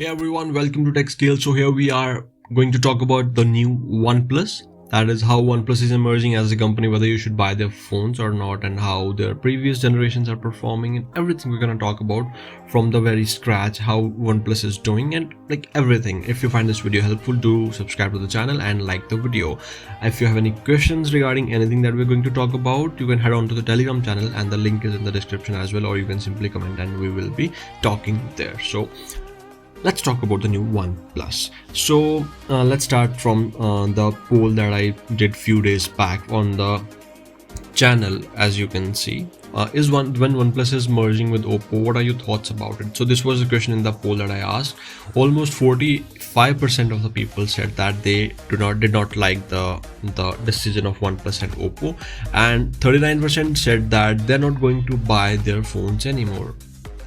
Hey everyone, welcome to TechScale. So here we are going to talk about the new OnePlus. That is how OnePlus is emerging as a company, whether you should buy their phones or not, and how their previous generations are performing, and everything we're going to talk about from the very scratch, how OnePlus is doing, and like everything. If you find this video helpful, do subscribe to the channel and like the video. If you have any questions regarding anything that we're going to talk about, you can head on to the Telegram channel and the link is in the description as well, or you can simply comment and we will be talking there. So let's talk about the new OnePlus. So let's start from the poll that I did few days back on the channel. As you can see, when OnePlus is merging with Oppo, what are your thoughts about it? So this was the question in the poll that I asked. Almost 45% of the people said that they did not like the decision of OnePlus and Oppo, and 39% said that they're not going to buy their phones anymore.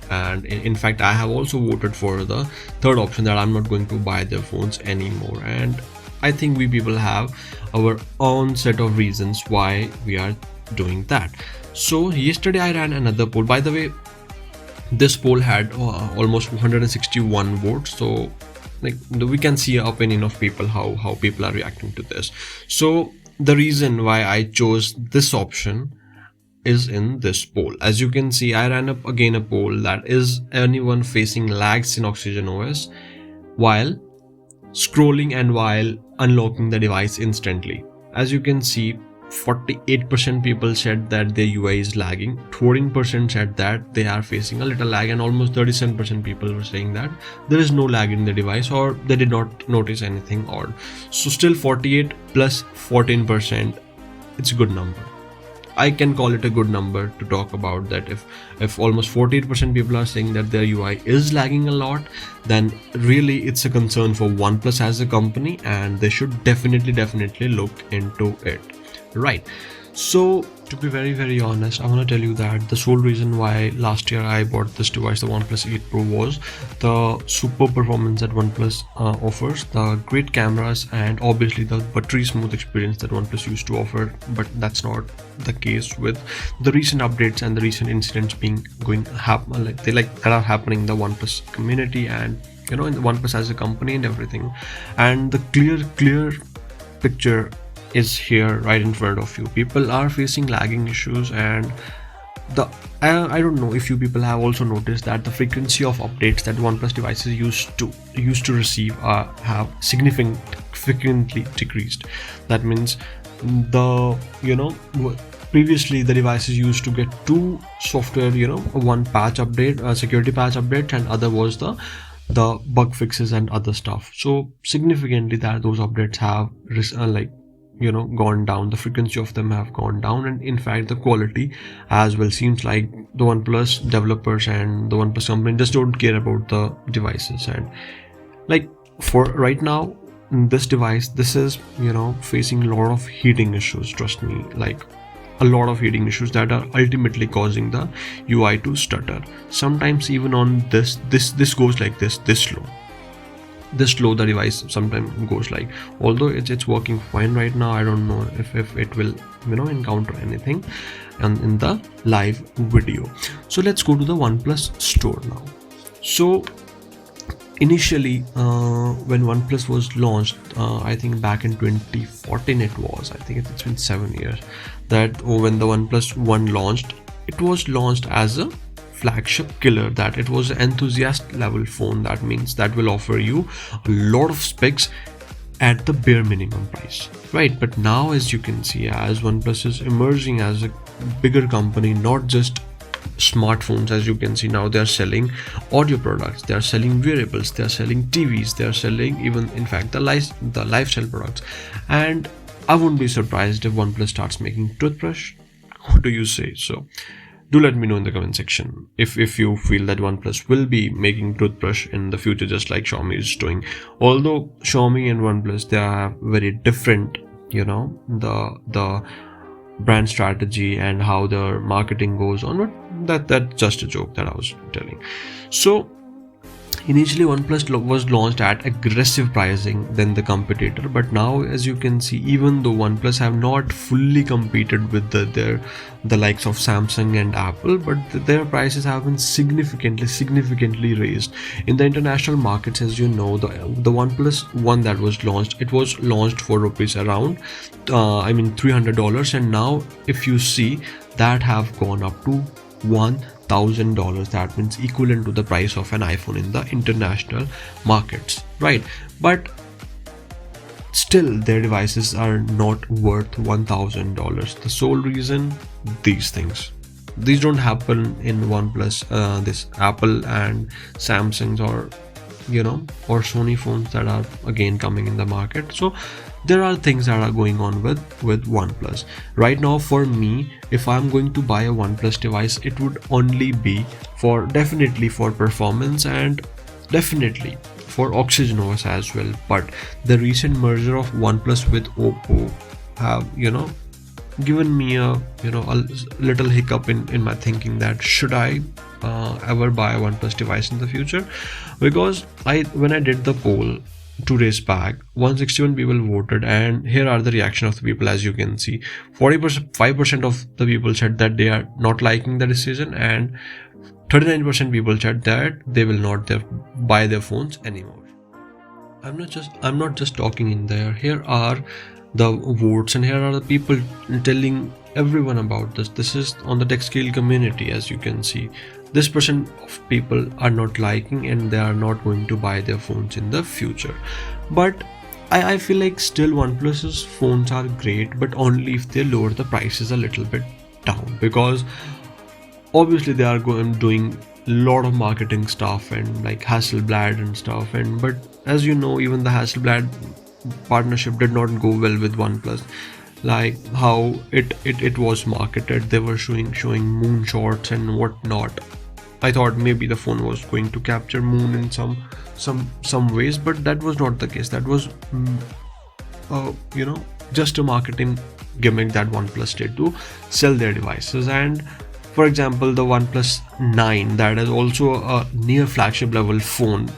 And in fact, I have also voted for the third option, that I'm not going to buy their phones anymore. And I think we people have our own set of reasons why we are doing that. So yesterday I ran another poll. By the way, this poll had almost 161 votes. So like we can see an opinion of people, how people are reacting to this. So the reason why I chose this option is in this poll. As you can see, I ran up again a poll, that is anyone facing lags in Oxygen OS while scrolling and while unlocking the device instantly. As you can see, 48% people said that their UI is lagging, 14% said that they are facing a little lag, and almost 37% people were saying that there is no lag in the device or they did not notice anything odd. So still 48 plus 14%, it's a good number. I can call it a good number to talk about that. If almost 48% people are saying that their UI is lagging a lot, then really it's a concern for OnePlus as a company, and they should definitely look into it, right? So to be very honest, I want to tell you that the sole reason why last year I bought this device, the OnePlus 8 Pro, was the super performance that OnePlus offers, the great cameras, and obviously the buttery smooth experience that OnePlus used to offer. But that's not the case with the recent updates and the recent incidents that are happening in the OnePlus community, and in the OnePlus as a company and everything. And the clear picture is here right in front of you. People are facing lagging issues, and I don't know if you people have also noticed that the frequency of updates that OnePlus devices used to receive have significantly decreased. That means previously the devices used to get two software, one patch update, security patch update, and other was the bug fixes and other stuff. So significantly that those updates have gone down. The frequency of them have gone down, and in fact the quality as well. Seems like the OnePlus developers and the OnePlus company just don't care about the devices. And like for right now, this device, this is facing a lot of heating issues. Trust me, like a lot of heating issues that are ultimately causing the UI to stutter. Sometimes even on this goes like this slow the device sometimes goes like. Although it's working fine right now, I don't know if it will encounter anything in the live video. So let's go to the OnePlus store now. So initially when OnePlus was launched, I think back in 2014 I think it's been 7 years, that when the OnePlus 1 launched, it was launched as a flagship killer, that it was an enthusiast level phone. That means that will offer you a lot of specs at the bare minimum price, right? But now, as you can see, as OnePlus is emerging as a bigger company, not just smartphones, as you can see, now they are selling audio products, they are selling wearables, they are selling TVs, they are selling even in fact the lifestyle products. And I wouldn't be surprised if OnePlus starts making toothbrush. What do you say? So do let me know in the comment section if you feel that OnePlus will be making toothbrush in the future, just like Xiaomi is doing. Although Xiaomi and OnePlus, they are very different, the brand strategy and how their marketing goes on, but that's just a joke that I was telling. So Initially, OnePlus was launched at aggressive pricing than the competitor, but now, as you can see, even though OnePlus have not fully competed with the likes of Samsung and Apple, but their prices have been significantly raised in the international markets. As you know, the OnePlus One that was launched, it was launched for rupees around $300, and now if you see, that have gone up to $1,000. That means equivalent to the price of an iPhone in the international markets, right? But still, their devices are not worth $1,000. The sole reason, these don't happen in OnePlus, this Apple and Samsung's, or or Sony phones that are again coming in the market. So there are things that are going on with OnePlus right now. For me, if I'm going to buy a OnePlus device, it would only be definitely for performance and definitely for Oxygen OS as well. But the recent merger of OnePlus with Oppo have given me a little hiccup in my thinking that should I ever buy a OnePlus device in the future, because when I did the poll 2 days back, 161 people voted, and here are the reaction of the people. As you can see, 5% of the people said that they are not liking the decision, and 39% people said that they will not buy their phones anymore. I'm not just talking in there. Here are the votes, and here are the people telling everyone about this. This is on the TechScale community. As you can see, this percent of people are not liking, and they are not going to buy their phones in the future. But I feel like still OnePlus's phones are great, but only if they lower the prices a little bit down, because obviously they are doing a lot of marketing stuff and like Hasselblad and stuff, but as you know, even the Hasselblad partnership did not go well with OnePlus. Like how it was marketed, they were showing moonshots and whatnot. I thought maybe the phone was going to capture moon in some ways, but that was not the case. That was just a marketing gimmick that OnePlus did to sell their devices. And for example, the OnePlus 9, that is also a near flagship level phone,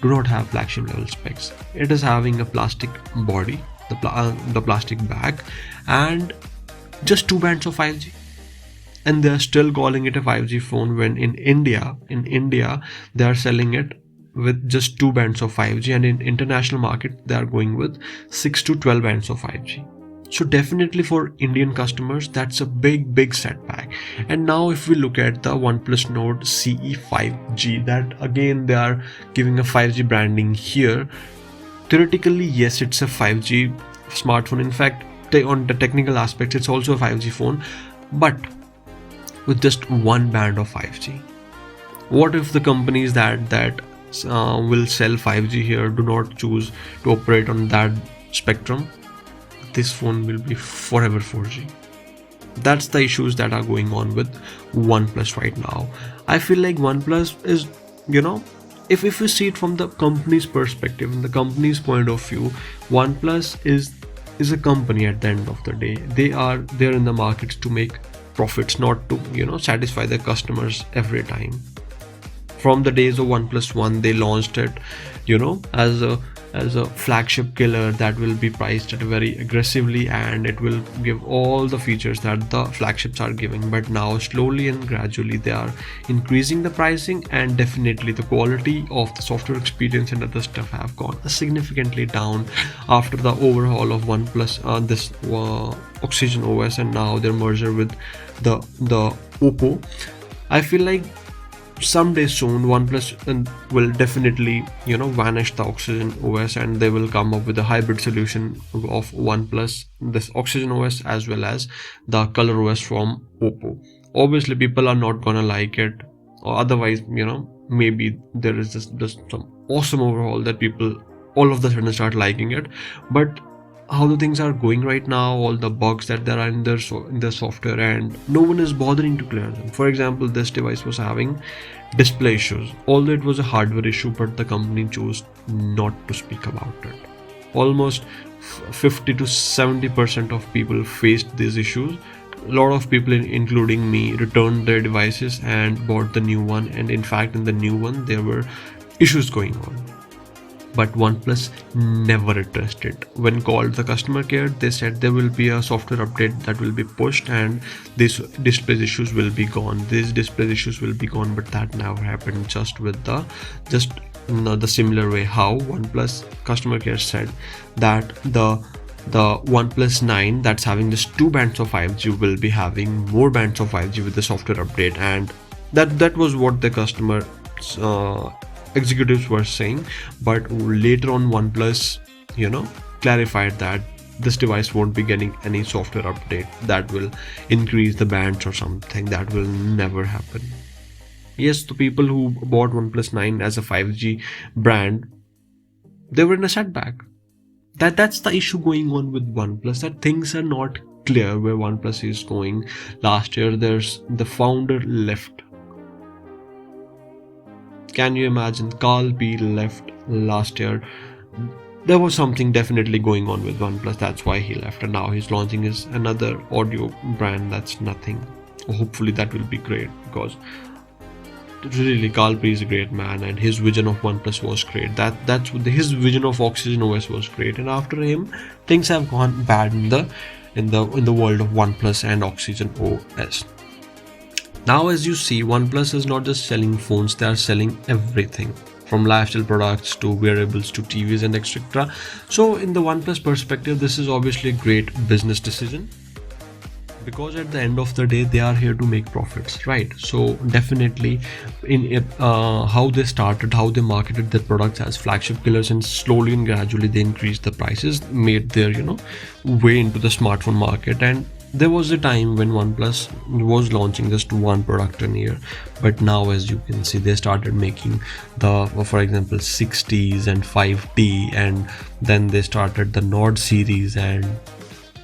do not have flagship level specs. It is having a plastic body, the plastic back, and just 2 bands of 5G, and they're still calling it a 5G phone, when in India they are selling it with just 2 bands of 5G, and in international market they are going with 6 to 12 bands of 5G. So definitely for Indian customers, that's a big setback. And now if we look at the OnePlus Nord CE 5G, that again they are giving a 5G branding here. Theoretically, yes, it's a 5G smartphone. In fact, on the technical aspects, it's also a 5G phone, but with just 1 band of 5G. What if the companies that will sell 5G here do not choose to operate on that spectrum? This phone will be forever 4G. That's the issues that are going on with OnePlus right now. I feel like OnePlus is, if you see it from the company's perspective, in the company's point of view, OnePlus is a company at the end of the day. They are there in the markets to make profits, not to satisfy their customers every time. From the days of OnePlus One, they launched it as a flagship killer that will be priced at very aggressively, and it will give all the features that the flagships are giving. But now slowly and gradually they are increasing the pricing, and definitely the quality of the software experience and other stuff have gone significantly down after the overhaul of OnePlus, this Oxygen OS, and now their merger with the Oppo. I feel like someday soon OnePlus will definitely vanish the Oxygen OS, and they will come up with a hybrid solution of OnePlus, this Oxygen OS, as well as the Color OS from Oppo. Obviously people are not gonna like it, or otherwise maybe there is just some awesome overhaul that people all of the sudden start liking it. But how the things are going right now, all the bugs that there are in their software, and no one is bothering to clear them. For example, this device was having display issues, although it was a hardware issue, but the company chose not to speak about it. Almost 50 to 70% of people faced these issues. A lot of people, including me, returned their devices and bought the new one, and in fact in the new one there were issues going on. But OnePlus never addressed it. When called the customer care, they said there will be a software update that will be pushed and these display issues will be gone. These display issues will be gone, but that never happened. Just the similar way how OnePlus customer care said that the OnePlus 9 that's having just 2 bands of 5G will be having more bands of 5G with the software update, and that was what the customer executives were saying. But later on OnePlus clarified that this device won't be getting any software update that will increase the bands or something. That will never happen. Yes, the people who bought OnePlus 9 as a 5G brand, they were in a setback. That's the issue going on with OnePlus, that things are not clear where OnePlus is going. Last year there's the founder left. Can you imagine? Carl P left last year. There was something definitely going on with OnePlus, that's why he left, and now he's launching his another audio brand. That's nothing. Hopefully that will be great, because really Carl P is a great man and his vision of OnePlus was great. His vision of Oxygen OS was great, and after him things have gone bad in the world of OnePlus and Oxygen OS. Now, as you see, OnePlus is not just selling phones, they are selling everything from lifestyle products to wearables to TVs and etc. So in the OnePlus perspective, this is obviously a great business decision, because at the end of the day they are here to make profits, right? So definitely in how they started, how they marketed their products as flagship killers, and slowly and gradually they increased the prices, made their way into the smartphone market. And there was a time when OnePlus was launching just one product a year, but now, as you can see, they started making for example 60s and 5T, and then they started the Nord series, and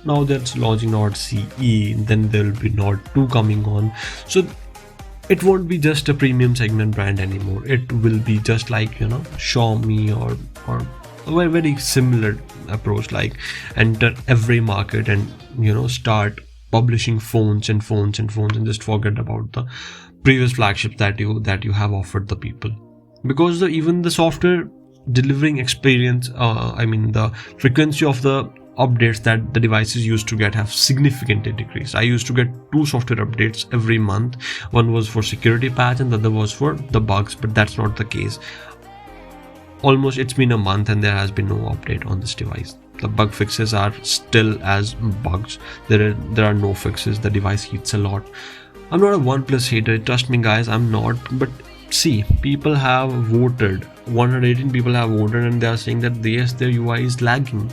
now that's launching Nord CE. Then there will be Nord 2 coming on. So it won't be just a premium segment brand anymore. It will be just like Xiaomi or a very similar approach, like enter every market and start publishing phones and just forget about the previous flagships that you have offered the people. Because even the software delivering experience, the frequency of the updates that the devices used to get have significantly decreased. I used to get 2 software updates every month. One was for security patch and the other was for the bugs, but that's not the case. Almost it's been a month and there has been no update on this device. The bug fixes are still as bugs. There are no fixes. The device heats a lot. I'm not a OnePlus hater, trust me guys, I'm not. But see, people have voted. 118 people have voted and they are saying that yes, their UI is lagging.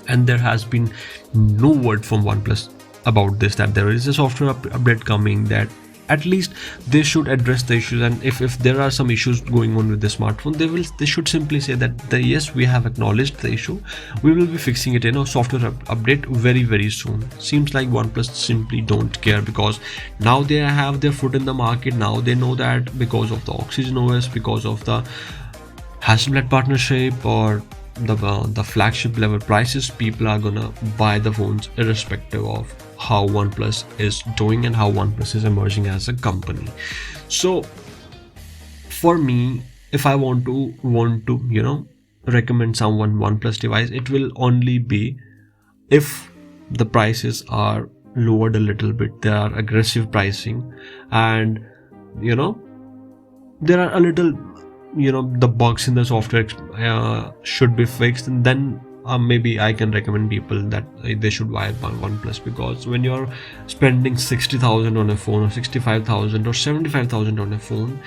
And there has been no word from OnePlus about this, that there is a software update coming, that at least they should address the issues. And if there are some issues going on with the smartphone, they should simply say that yes, we have acknowledged the issue, we will be fixing it in a software update very, very soon. Seems like OnePlus simply don't care, because now they have their foot in the market. Now they know that because of the Oxygen OS, because of the Hasselblad partnership or the flagship level prices, people are gonna buy the phones irrespective of how OnePlus is doing and how OnePlus is emerging as a company. So for me, if I want to recommend someone OnePlus device, it will only be if the prices are lowered a little bit, there are aggressive pricing, and there are a little the bugs in the software should be fixed, and then maybe I can recommend people that they should buy OnePlus. Because when you're spending 60,000 on a phone, or 65,000 or 75,000 on a phone,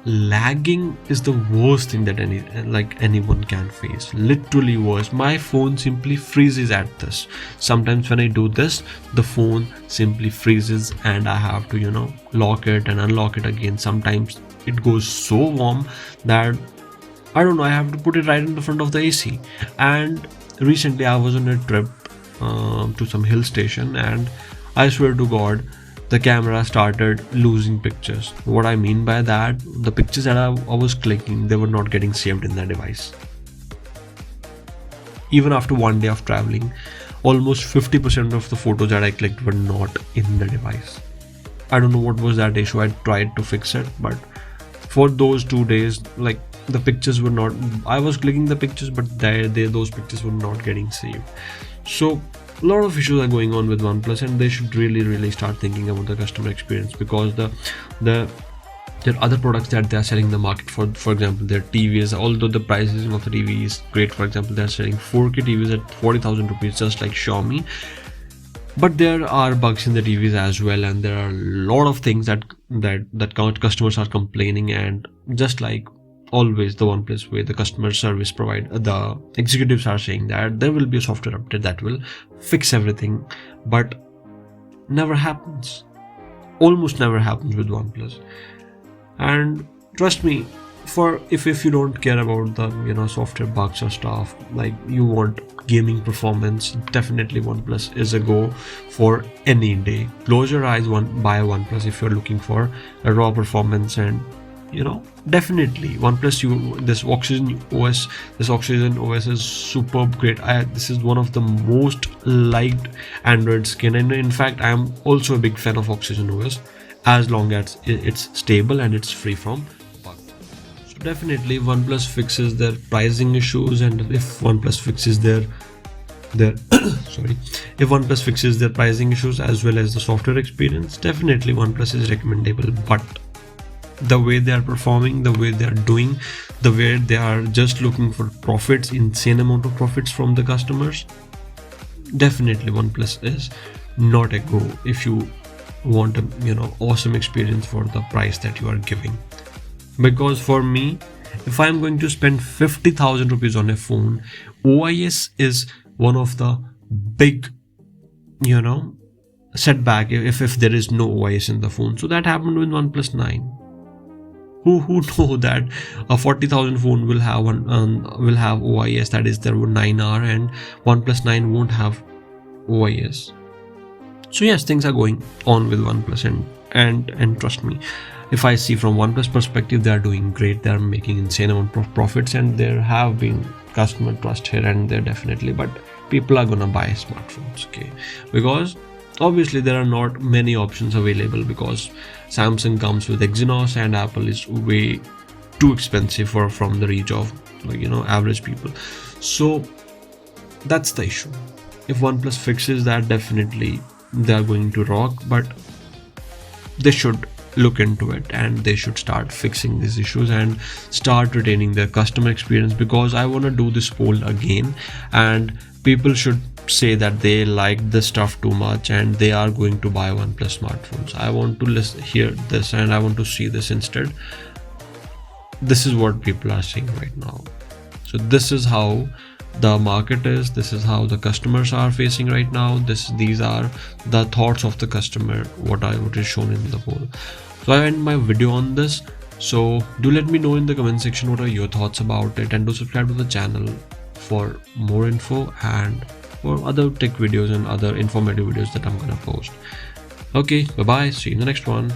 lagging is the worst thing that anyone can face. Literally worse. My phone simply freezes at this. Sometimes when I do this, the phone simply freezes and I have to lock it and unlock it again. Sometimes it goes so warm that I don't know, I have to put it right in the front of the AC. And recently I was on a trip to some hill station, and I swear to God, the camera started losing pictures. What I mean by that, the pictures that I was clicking, they were not getting saved in the device. Even after one day of traveling, almost 50% of the photos that I clicked were not in the device. I don't know what was that issue. I tried to fix it, but for those 2 days, the pictures were not, I was clicking the pictures, but those pictures were not getting saved. So a lot of issues are going on with OnePlus, and they should really start thinking about the customer experience, because there are other products that they are selling in the market. For example, their TVs, although the pricing of the TV is great. For example, they are selling 4K TVs at 40,000 rupees, just like Xiaomi. But there are bugs in the TVs as well, and there are a lot of things that customers are complaining. And just like always, the OnePlus way, the customer service provider, the executives are saying that there will be a software update that will fix everything, but never happens. Almost never happens with OnePlus. And trust me, if you don't care about the software bugs or stuff, like you want gaming performance, definitely OnePlus is a go for any day. Close your eyes, buy OnePlus if you're looking for a raw performance. And definitely OnePlus, this Oxygen OS is superb, great. This is one of the most liked Android skin, and in fact I am also a big fan of Oxygen OS, as long as it's stable and it's free from bugs. So definitely OnePlus fixes their pricing issues, and if OnePlus fixes their if OnePlus fixes their pricing issues as well as the software experience, definitely OnePlus is recommendable. But the way they are performing, the way they are doing, the way they are just looking for profits, insane amount of profits from the customers, definitely OnePlus is not a go if you want a awesome experience for the price that you are giving. Because for me, if I'm going to spend 50,000 rupees on a phone, OIS is one of the big setback if there is no OIS in the phone. So that happened with OnePlus 9. Who know that a 40,000 phone will have OIS, that is their 9R, and OnePlus 9 won't have OIS. So yes, things are going on with OnePlus, and trust me, if I see from OnePlus perspective, they are doing great. They are making insane amount of profits, and there have been customer trust here and there, definitely. But people are gonna buy smartphones, okay? Because obviously there are not many options available, because Samsung comes with Exynos and Apple is way too expensive from the reach of average people. So that's the issue. If OnePlus fixes that, definitely they are going to rock. But they should look into it, and they should start fixing these issues and start retaining their customer experience, because I want to do this poll again, and people should say that they like this stuff too much and they are going to buy OnePlus smartphones. I want to hear this, and I want to see this instead. This is what people are saying right now. So this is how the market is, this is how the customers are facing right now. These are the thoughts of the customer, what is shown in the poll. So I end my video on this. So do let me know in the comment section what are your thoughts about it, and do subscribe to the channel for more info and for other tech videos and other informative videos that I'm gonna post. Okay, bye bye, see you in the next one.